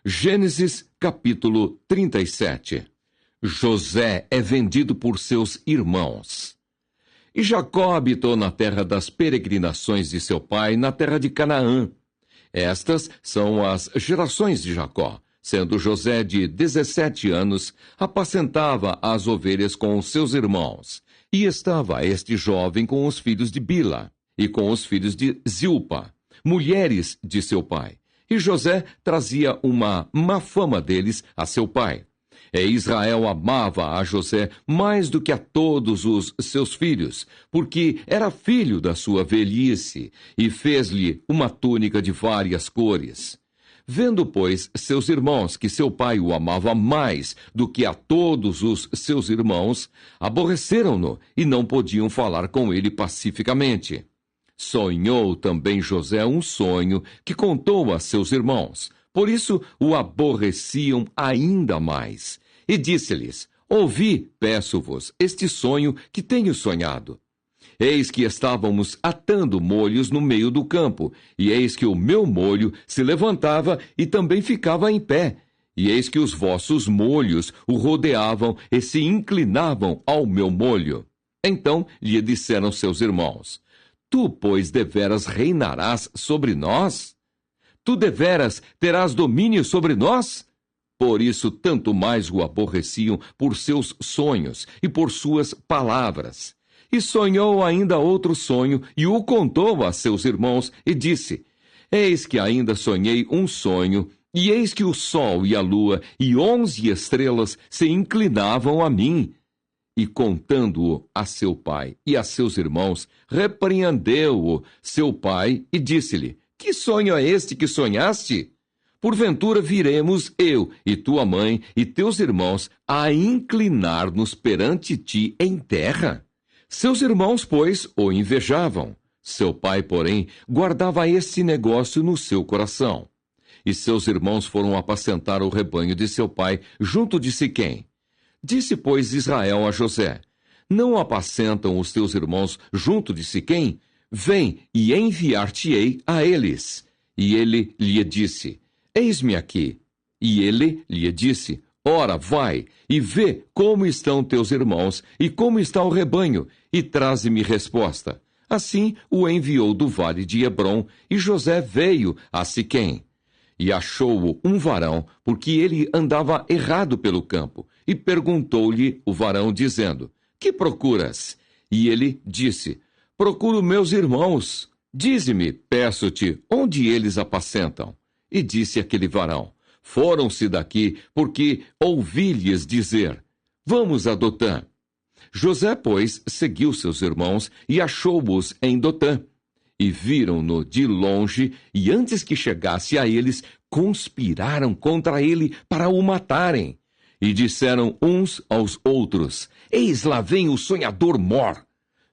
Gênesis capítulo 37. José é vendido por seus irmãos. E Jacó habitou na terra das peregrinações de seu pai, na terra de Canaã. Estas são as gerações de Jacó. Sendo José de 17 anos, apacentava as ovelhas com os seus irmãos. E estava este jovem com os filhos de Bila e com os filhos de Zilpa, mulheres de seu pai. E José trazia uma má fama deles a seu pai. E Israel amava a José mais do que a todos os seus filhos, porque era filho da sua velhice, e fez-lhe uma túnica de várias cores. Vendo, pois, seus irmãos que seu pai o amava mais do que a todos os seus irmãos, aborreceram-no e não podiam falar com ele pacificamente. Sonhou também José um sonho que contou a seus irmãos. Por isso o aborreciam ainda mais. E disse-lhes: Ouvi, peço-vos, este sonho que tenho sonhado. Eis que estávamos atando molhos no meio do campo, e eis que o meu molho se levantava e também ficava em pé. E eis que os vossos molhos o rodeavam e se inclinavam ao meu molho. Então lhe disseram seus irmãos: Tu, pois, deveras reinarás sobre nós? Tu deveras terás domínio sobre nós? Por isso, tanto mais o aborreciam por seus sonhos e por suas palavras. E sonhou ainda outro sonho, e o contou a seus irmãos, e disse: Eis que ainda sonhei um sonho, e eis que o sol e a lua e 11 estrelas se inclinavam a mim. E contando-o a seu pai e a seus irmãos, repreendeu-o seu pai e disse-lhe: Que sonho é este que sonhaste? Porventura viremos eu e tua mãe e teus irmãos a inclinar-nos perante ti em terra? Seus irmãos, pois, o invejavam. Seu pai, porém, guardava este negócio no seu coração. E seus irmãos foram apacentar o rebanho de seu pai junto de Siquém. Disse, pois, Israel a José: Não apacentam os teus irmãos junto de Siquém? Vem e enviar-te-ei a eles. E ele lhe disse: Eis-me aqui. E ele lhe disse: Ora, vai, e vê como estão teus irmãos, e como está o rebanho, e traze-me resposta. Assim o enviou do vale de Hebrom, e José veio a Siquém. E achou-o um varão, porque ele andava errado pelo campo, e perguntou-lhe o varão, dizendo: Que procuras? E ele disse: Procuro meus irmãos. Dize-me, peço-te, onde eles apacentam? E disse aquele varão: Foram-se daqui, porque ouvi-lhes dizer: Vamos a Dotã. José, pois, seguiu seus irmãos e achou-os em Dotã. E viram-no de longe, e antes que chegasse a eles, conspiraram contra ele para o matarem. E disseram uns aos outros: Eis lá vem o sonhador Mor.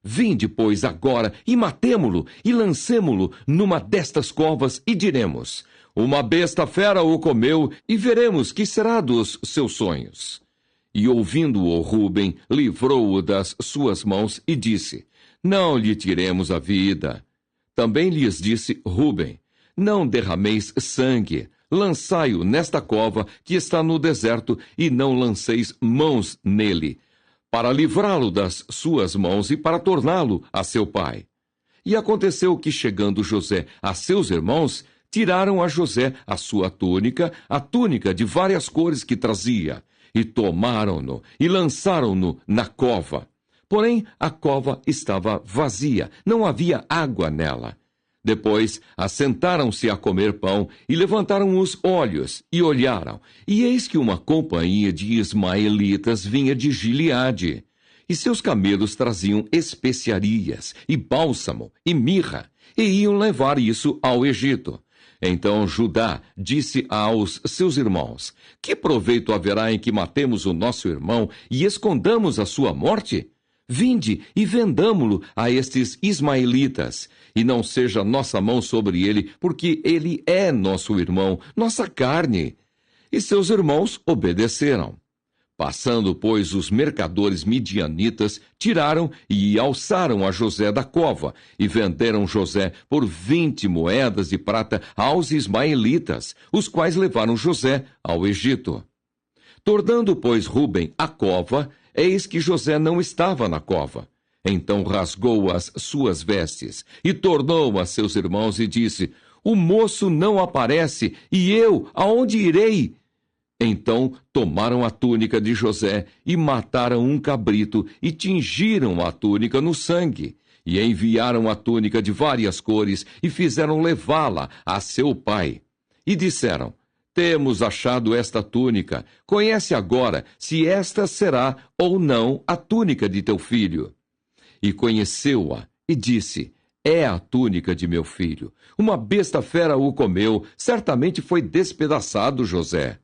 Vinde, pois, agora, e matemo-lo, e lancemo-lo numa destas covas, e diremos: Uma besta fera o comeu, e veremos que será dos seus sonhos. E ouvindo-o Ruben, livrou-o das suas mãos, e disse: Não lhe tiremos a vida. Também lhes disse Ruben: Não derrameis sangue, lançai-o nesta cova que está no deserto, e não lanceis mãos nele, para livrá-lo das suas mãos e para torná-lo a seu pai. E aconteceu que, chegando José a seus irmãos, tiraram a José a sua túnica, a túnica de várias cores que trazia, e tomaram-no e lançaram-no na cova. Porém, a cova estava vazia, não havia água nela. Depois, assentaram-se a comer pão e levantaram os olhos e olharam. E eis que uma companhia de ismaelitas vinha de Gileade. E seus camelos traziam especiarias, e bálsamo, e mirra, e iam levar isso ao Egito. Então Judá disse aos seus irmãos: Que proveito haverá em que matemos o nosso irmão e escondamos a sua morte? Vinde e vendamo-lo a estes ismaelitas, e não seja nossa mão sobre ele, porque ele é nosso irmão, nossa carne. E seus irmãos obedeceram. Passando, pois, os mercadores midianitas, tiraram e alçaram a José da cova, e venderam José por 20 moedas de prata aos ismaelitas, os quais levaram José ao Egito. Tornando, pois, Rúben à cova, eis que José não estava na cova. Então rasgou as suas vestes, e tornou a seus irmãos e disse: O moço não aparece, e eu, aonde irei? Então tomaram a túnica de José e mataram um cabrito e tingiram a túnica no sangue. E enviaram a túnica de várias cores e fizeram levá-la a seu pai. E disseram: Temos achado esta túnica. Conhece agora se esta será ou não a túnica de teu filho. E conheceu-a e disse: É a túnica de meu filho. Uma besta fera o comeu, certamente foi despedaçado José.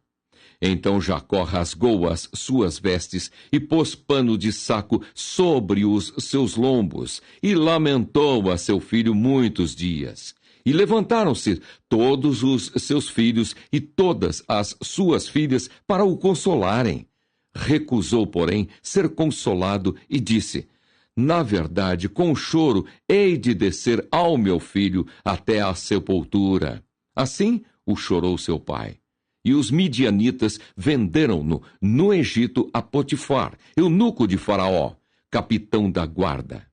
Então Jacó rasgou as suas vestes e pôs pano de saco sobre os seus lombos e lamentou a seu filho muitos dias. E levantaram-se todos os seus filhos e todas as suas filhas para o consolarem. Recusou, porém, ser consolado e disse: Na verdade, com choro hei de descer ao meu filho até a sepultura. Assim o chorou seu pai. E os midianitas venderam-no no Egito a Potifar, eunuco de Faraó, capitão da guarda.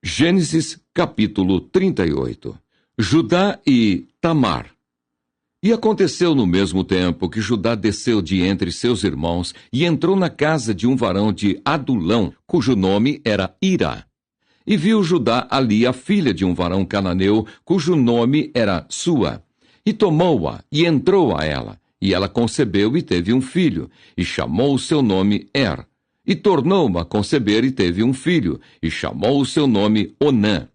Gênesis capítulo 38. Judá e Tamar. E aconteceu no mesmo tempo que Judá desceu de entre seus irmãos e entrou na casa de um varão de Adulão, cujo nome era Ira. E viu Judá ali a filha de um varão cananeu, cujo nome era Sua. E tomou-a, e entrou a ela, e ela concebeu e teve um filho, e chamou o seu nome E tornou-a a conceber e teve um filho, e chamou o seu nome Onã.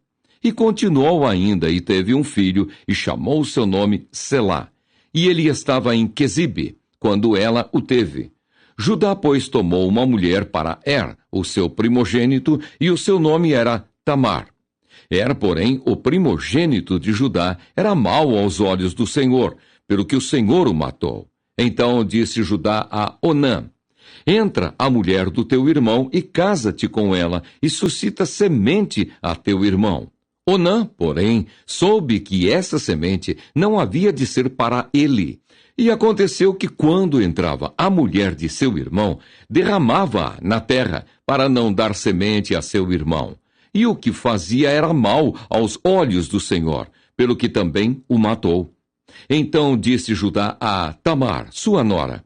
E continuou ainda, e teve um filho, e chamou o seu nome Selá. E ele estava em Quezibe, quando ela o teve. Judá, pois, tomou uma mulher para o seu primogênito, e o seu nome era Tamar. Porém, o primogênito de Judá era mau aos olhos do Senhor, pelo que o Senhor o matou. Então disse Judá a Onã: Entra a mulher do teu irmão e casa-te com ela, e suscita semente a teu irmão. Onã, porém, soube que essa semente não havia de ser para ele. E aconteceu que, quando entrava a mulher de seu irmão, derramava-a na terra, para não dar semente a seu irmão. E o que fazia era mal aos olhos do Senhor, pelo que também o matou. Então disse Judá a Tamar, sua nora: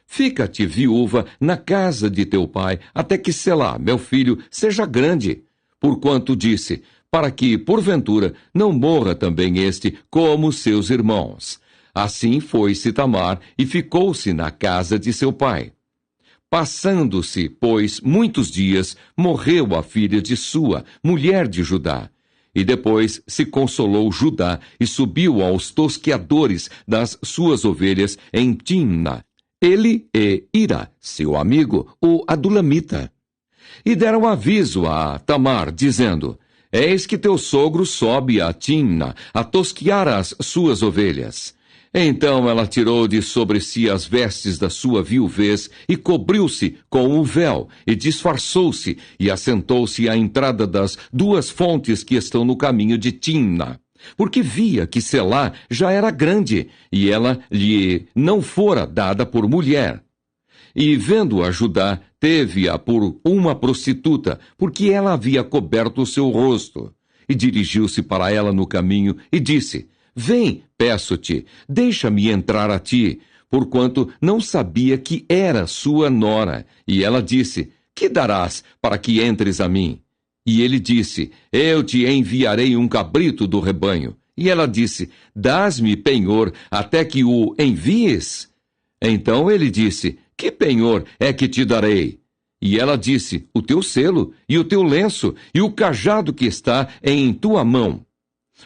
Fica-te viúva na casa de teu pai, até que Selá, meu filho, seja grande. Porquanto disse: Para que, porventura, não morra também este, como seus irmãos. Assim foi-se Tamar e ficou-se na casa de seu pai. Passando-se, pois, muitos dias, morreu a filha de Sua, mulher de Judá. E depois se consolou Judá e subiu aos tosqueadores das suas ovelhas em Timna, ele e Ira, seu amigo, o Adulamita. E deram aviso a Tamar, dizendo: Eis que teu sogro sobe a Timna, a tosquear as suas ovelhas. Então ela tirou de sobre si as vestes da sua viuvez e cobriu-se com o véu e disfarçou-se e assentou-se à entrada das duas fontes que estão no caminho de Timna, porque via que Selá já era grande e ela lhe não fora dada por mulher. E vendo-a Judá, teve-a por uma prostituta, porque ela havia coberto o seu rosto. E dirigiu-se para ela no caminho e disse: Vem, peço-te, deixa-me entrar a ti, porquanto não sabia que era sua nora. E ela disse: Que darás para que entres a mim? E ele disse: Eu te enviarei um cabrito do rebanho. E ela disse: Dás-me penhor até que o envies? Então ele disse: Que penhor é que te darei? E ela disse: O teu selo, e o teu lenço, e o cajado que está em tua mão.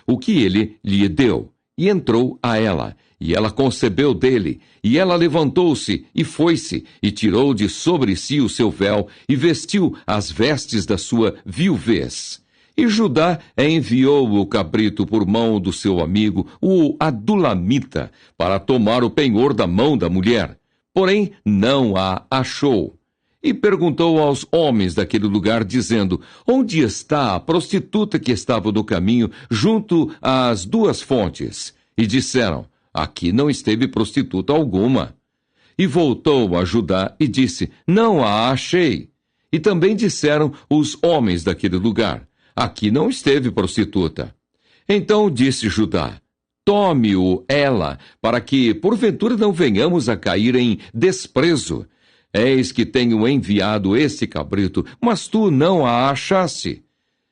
O que ele lhe deu, e entrou a ela, e ela concebeu dele, e ela levantou-se, e foi-se, e tirou de sobre si o seu véu, e vestiu as vestes da sua viuvez. E Judá enviou o cabrito por mão do seu amigo, o Adulamita, para tomar o penhor da mão da mulher. porém não a achou. E perguntou aos homens daquele lugar, dizendo: onde está a prostituta que estava no caminho, junto às duas fontes? E disseram: aqui não esteve prostituta alguma. E voltou a Judá e disse: não a achei. E também disseram os homens daquele lugar: aqui não esteve prostituta. Então disse Judá: tome-o ela, para que porventura não venhamos a cair em desprezo. Eis que tenho enviado este cabrito, mas tu não a achaste.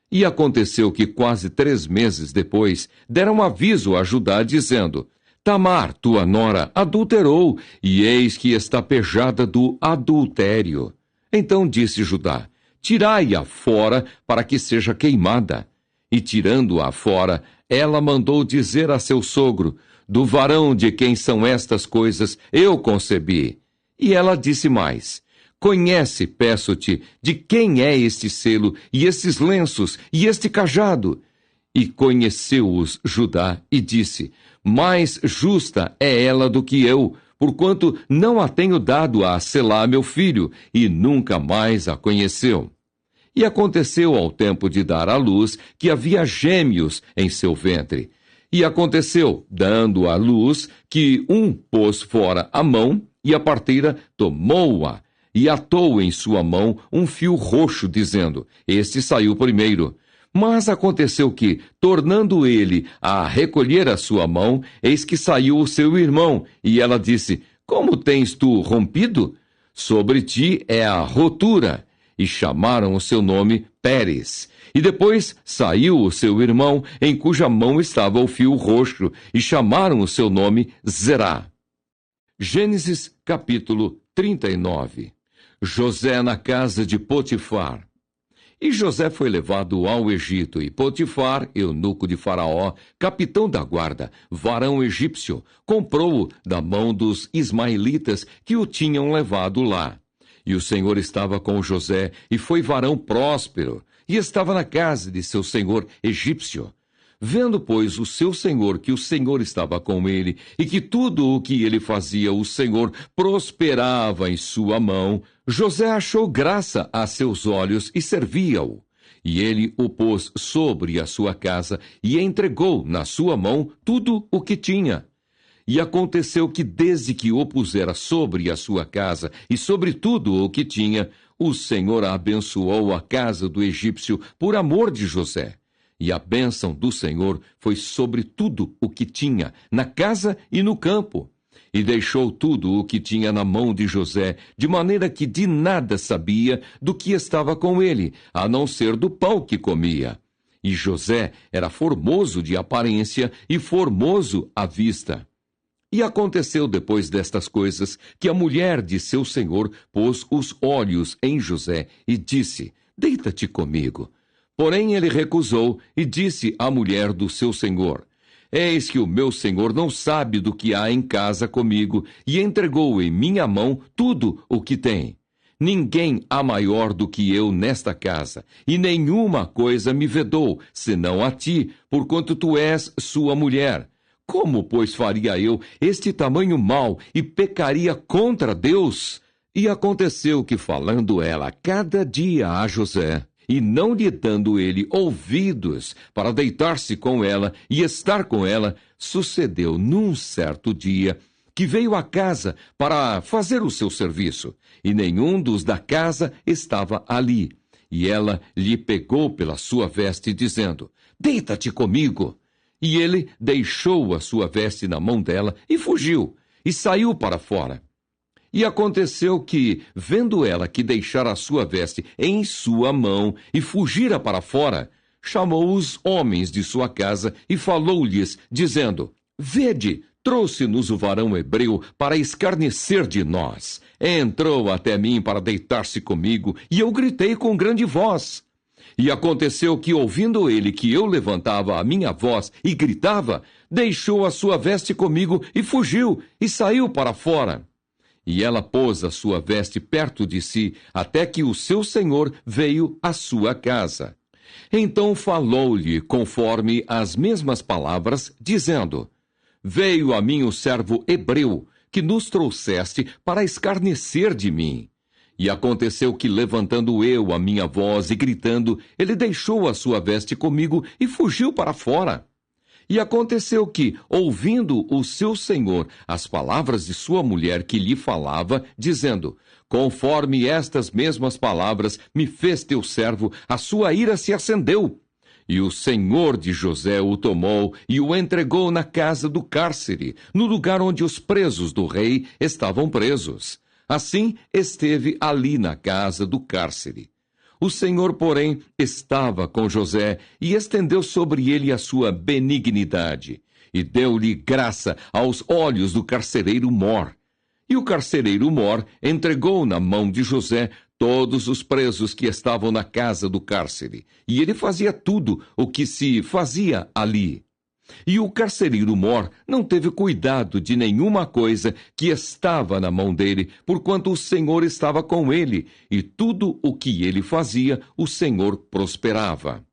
E aconteceu que quase 3 meses depois deram aviso a Judá, dizendo: Tamar, tua nora, adulterou, e eis que está pejada do adultério. Então disse Judá: tirai-a fora, para que seja queimada. E tirando-a fora, ela mandou dizer a seu sogro: do varão de quem são estas coisas eu concebi. E ela disse mais: conhece, peço-te, de quem é este selo, e estes lenços, e este cajado? E conheceu-os Judá, e disse: mais justa é ela do que eu, porquanto não a tenho dado a Selá, meu filho, e nunca mais a conheceu. E aconteceu ao tempo de dar à luz, que havia gêmeos em seu ventre. E aconteceu, dando à luz, que um pôs fora a mão, e a parteira tomou-a, e atou em sua mão um fio roxo, dizendo: este saiu primeiro. Mas aconteceu que, tornando ele a recolher a sua mão, eis que saiu o seu irmão, e ela disse: como tens tu rompido? Sobre ti é a rotura. E chamaram o seu nome Pérez. E depois saiu o seu irmão, em cuja mão estava o fio roxo, e chamaram o seu nome Zerá. Gênesis capítulo 39. José na casa de Potifar. E José foi levado ao Egito, e Potifar, eunuco de Faraó, capitão da guarda, varão egípcio, comprou-o da mão dos ismaelitas que o tinham levado lá. E o Senhor estava com José, e foi varão próspero, e estava na casa de seu senhor egípcio. Vendo, pois, o seu senhor que o Senhor estava com ele, e que tudo o que ele fazia o Senhor prosperava em sua mão, José achou graça a seus olhos e servia-o. E ele o pôs sobre a sua casa e entregou na sua mão tudo o que tinha. E aconteceu que desde que o pusera sobre a sua casa e sobre tudo o que tinha, o Senhor abençoou a casa do egípcio por amor de José. E a bênção do Senhor foi sobre tudo o que tinha, na casa e no campo. E deixou tudo o que tinha na mão de José, de maneira que de nada sabia do que estava com ele, a não ser do pão que comia. E José era formoso de aparência e formoso à vista. E aconteceu depois destas coisas, que a mulher de seu senhor pôs os olhos em José e disse: deita-te comigo. Porém ele recusou e disse à mulher do seu senhor: eis que o meu senhor não sabe do que há em casa comigo, e entregou em minha mão tudo o que tem. Ninguém há maior do que eu nesta casa, e nenhuma coisa me vedou, senão a ti, porquanto tu és sua mulher. Como, pois, faria eu este tamanho mal e pecaria contra Deus? E aconteceu que, falando ela cada dia a José, e não lhe dando ele ouvidos para deitar-se com ela e estar com ela, sucedeu num certo dia que veio à casa para fazer o seu serviço, e nenhum dos da casa estava ali. E ela lhe pegou pela sua veste, dizendo: deita-te comigo. E ele deixou a sua veste na mão dela e fugiu, e saiu para fora. E aconteceu que, vendo ela que deixara a sua veste em sua mão e fugira para fora, chamou os homens de sua casa e falou-lhes, dizendo: vede, trouxe-nos o varão hebreu para escarnecer de nós. Entrou até mim para deitar-se comigo, e eu gritei com grande voz. E aconteceu que, ouvindo ele que eu levantava a minha voz e gritava, deixou a sua veste comigo e fugiu, e saiu para fora. E ela pôs a sua veste perto de si, até que o seu senhor veio à sua casa. Então falou-lhe conforme as mesmas palavras, dizendo: veio a mim o servo hebreu, que nos trouxeste para escarnecer de mim. E aconteceu que, levantando eu a minha voz e gritando, ele deixou a sua veste comigo e fugiu para fora. E aconteceu que, ouvindo o seu senhor as palavras de sua mulher que lhe falava, dizendo: conforme estas mesmas palavras me fez teu servo, a sua ira se acendeu. E o senhor de José o tomou e o entregou na casa do cárcere, no lugar onde os presos do rei estavam presos. Assim esteve ali na casa do cárcere. O Senhor, porém, estava com José e estendeu sobre ele a sua benignidade, e deu-lhe graça aos olhos do carcereiro Mor. E o carcereiro Mor entregou na mão de José todos os presos que estavam na casa do cárcere, e ele fazia tudo o que se fazia ali. E o carcereiro Mor não teve cuidado de nenhuma coisa que estava na mão dele, porquanto o Senhor estava com ele, e tudo o que ele fazia, o Senhor prosperava.